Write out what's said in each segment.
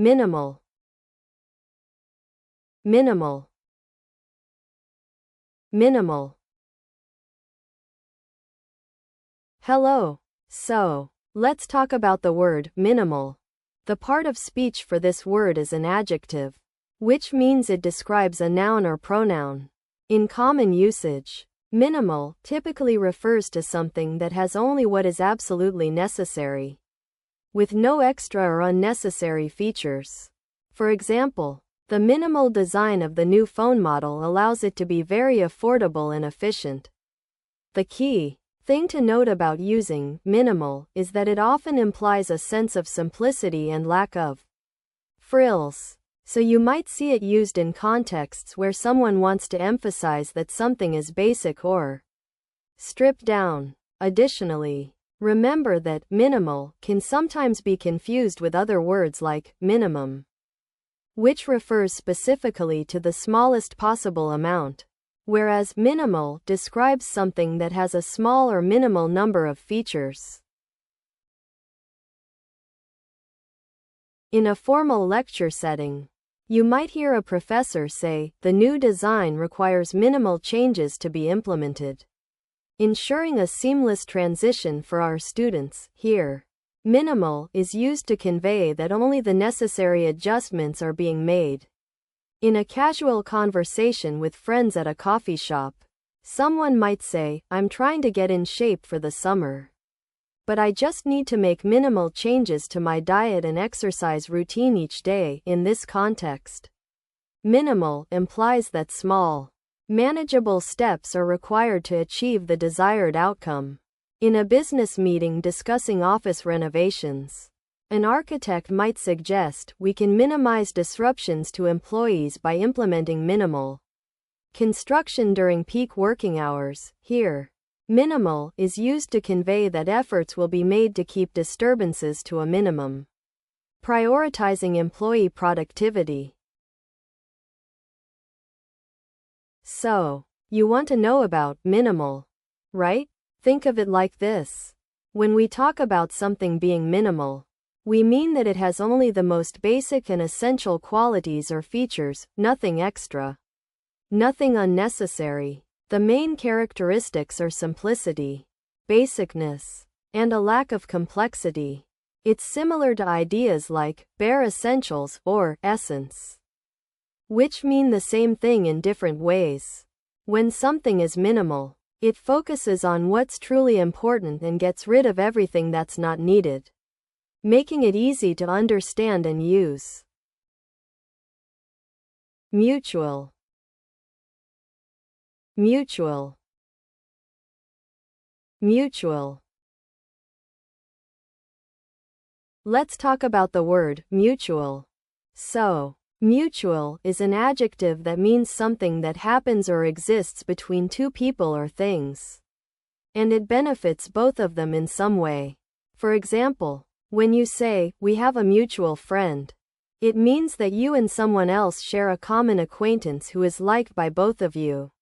minimal, minimal, minimal. Hello. So, let's talk about the word minimal. The part of speech for this word is an adjective, which means it describes a noun or pronoun. In common usage, minimal typically refers to something that has only what is absolutely necessary, with no extra or unnecessary features. For example, the minimal design of the new phone model allows it to be very affordable and efficient. The key thing to note about using minimal is that it often implies a sense of simplicity and lack of frills. So you might see it used in contexts where someone wants to emphasize that something is basic or stripped down. Additionally, remember that minimal can sometimes be confused with other words like minimum, which refers specifically to the smallest possible amount, whereas minimal describes something that has a small or minimal number of features. In a formal lecture setting, you might hear a professor say, "The new design requires minimal changes to be implemented, ensuring a seamless transition for our students." Here, minimal is used to convey that only the necessary adjustments are being made. In a casual conversation with friends at a coffee shop, someone might say, "I'm trying to get in shape for the summer, but I just need to make minimal changes to my diet and exercise routine each day." In this context, minimal implies that small, manageable steps are required to achieve the desired outcome. In a business meeting discussing office renovations, an architect might suggest we can minimize disruptions to employees by implementing minimal construction during peak working hours. Here, minimal is used to convey that efforts will be made to keep disturbances to a minimum, prioritizing employee productivity. So, you want to know about minimal, right? Think of it like this. When we talk about something being minimal, we mean that it has only the most basic and essential qualities or features, nothing extra, nothing unnecessary. The main characteristics are simplicity, basicness, and a lack of complexity. It's similar to ideas like bare essentials or essence, which mean the same thing in different ways. When something is minimal, it focuses on what's truly important and gets rid of everything that's not needed, making it easy to understand and use. Mutual, mutual, mutual. Let's talk about the word mutual. So, mutual is an adjective that means something that happens or exists between two people or things, and it benefits both of them in some way. For example, when you say, "We have a mutual friend," it means that you and someone else share a common acquaintance who is liked by both of you.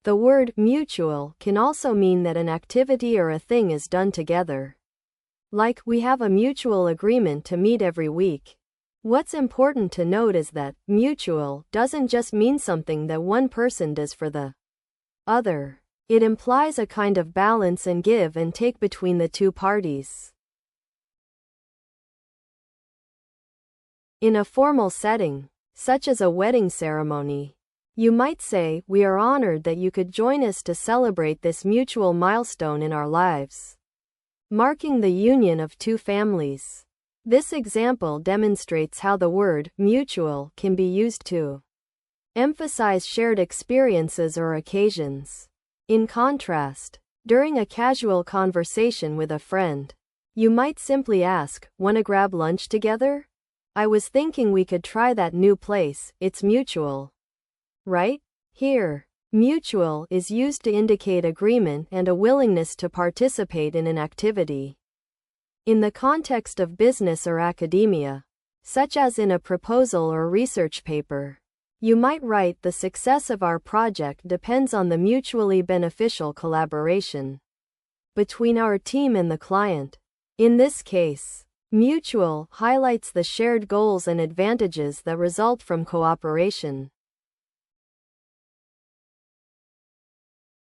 The word mutual can also mean that an activity or a thing is done together. Like, we have a mutual agreement to meet every week. What's important to note is that mutual doesn't just mean something that one person does for the other. It implies a kind of balance and give and take between the two parties. In a formal setting, such as a wedding ceremony, you might say, "We are honored that you could join us to celebrate this mutual milestone in our lives, marking the union of two families." This example demonstrates how the word mutual can be used to emphasize shared experiences or occasions. In contrast, during a casual conversation with a friend, you might simply ask, "Wanna grab lunch together? I was thinking we could try that new place, it's mutual." Right? Here, mutual is used to indicate agreement and a willingness to participate in an activity. In the context of business or academia, such as in a proposal or research paper, you might write, "The success of our project depends on the mutually beneficial collaboration between our team and the client." In this case, Mutual highlights the shared goals and advantages that result from cooperation.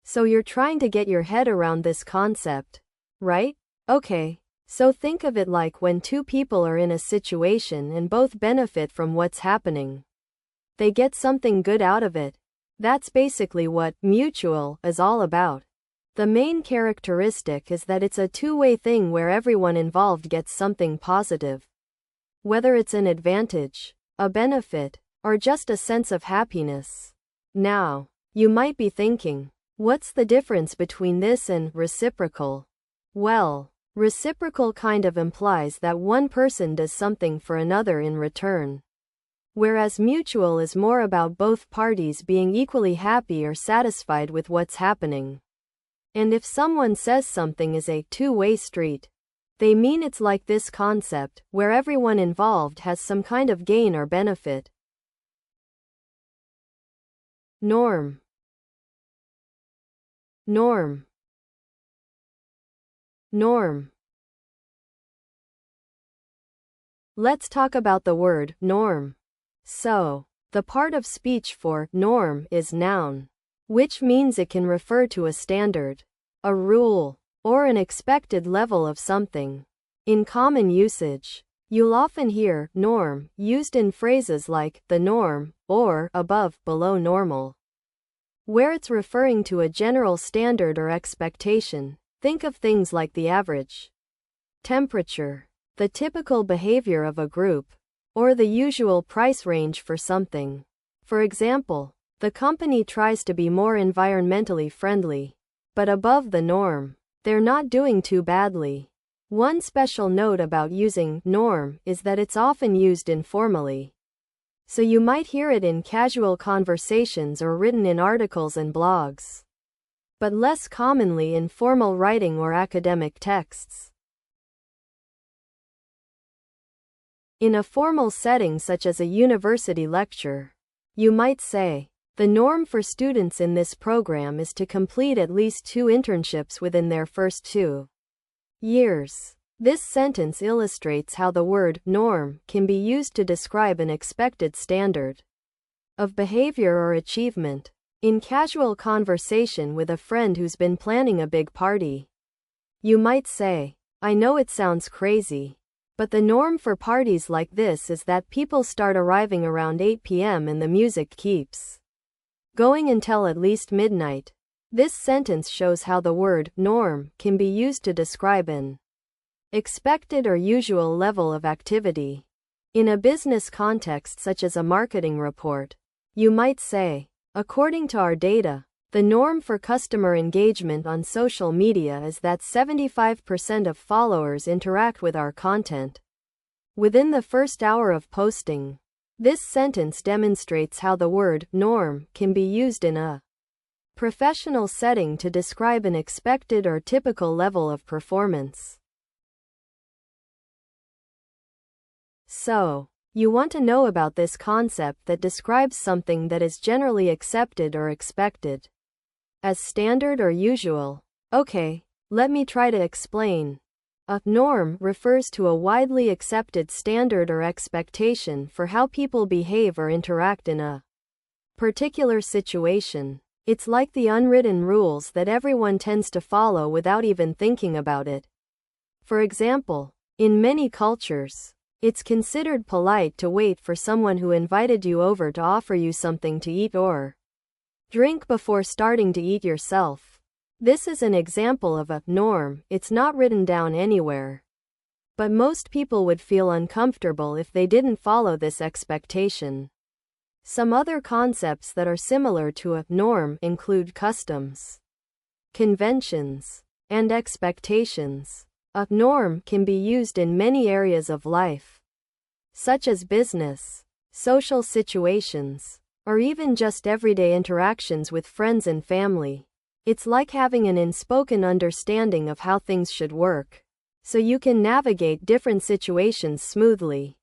So you're trying to get your head around this concept, right? Okay. So think of it like when two people are in a situation and both benefit from what's happening. They get something good out of it. That's basically what mutual is all about. The main characteristic is that it's a two-way thing where everyone involved gets something positive. Whether it's an advantage, a benefit, or just a sense of happiness. Now, you might be thinking, what's the difference between this and reciprocal? Well, reciprocal kind of implies that one person does something for another in return. Whereas mutual is more about both parties being equally happy or satisfied with what's happening. And if someone says something is a two-way street, they mean it's like this concept, where everyone involved has some kind of gain or benefit. Norm. Norm. Norm. Let's talk about the word norm. So, the part of speech for norm is noun, which means it can refer to a standard, a rule, or an expected level of something. In common usage, you'll often hear norm used in phrases like the norm or above, below normal, where it's referring to a general standard or expectation. Think of things like the average temperature, the typical behavior of a group, or the usual price range for something. For example, the company tries to be more environmentally friendly, but above the norm. They're not doing too badly. One special note about using norm is that it's often used informally. So you might hear it in casual conversations or written in articles and blogs, but less commonly in formal writing or academic texts. In a formal setting such as a university lecture, you might say, the norm for students in this program is to complete at least 2 internships within their first 2 years. This sentence illustrates how the word norm can be used to describe an expected standard of behavior or achievement. In casual conversation with a friend who's been planning a big party, you might say, I know it sounds crazy, but the norm for parties like this is that people start arriving around 8 p.m. and the music keeps going until at least midnight. This sentence shows how the word norm can be used to describe an expected or usual level of activity. In a business context such as a marketing report, you might say, according to our data, the norm for customer engagement on social media is that 75% of followers interact with our content within the first hour of posting. This sentence demonstrates how the word norm can be used in a professional setting to describe an expected or typical level of performance. So, you want to know about this concept that describes something that is generally accepted or expected as standard or usual. Okay, let me try to explain. A norm refers to a widely accepted standard or expectation for how people behave or interact in a particular situation. It's like the unwritten rules that everyone tends to follow without even thinking about it. For example, in many cultures, it's considered polite to wait for someone who invited you over to offer you something to eat or drink before starting to eat yourself. This is an example of a norm. It's not written down anywhere, but most people would feel uncomfortable if they didn't follow this expectation. Some other concepts that are similar to a norm include customs, conventions, and expectations. A norm can be used in many areas of life, such as business, social situations, or even just everyday interactions with friends and family. It's like having an unspoken understanding of how things should work, so you can navigate different situations smoothly.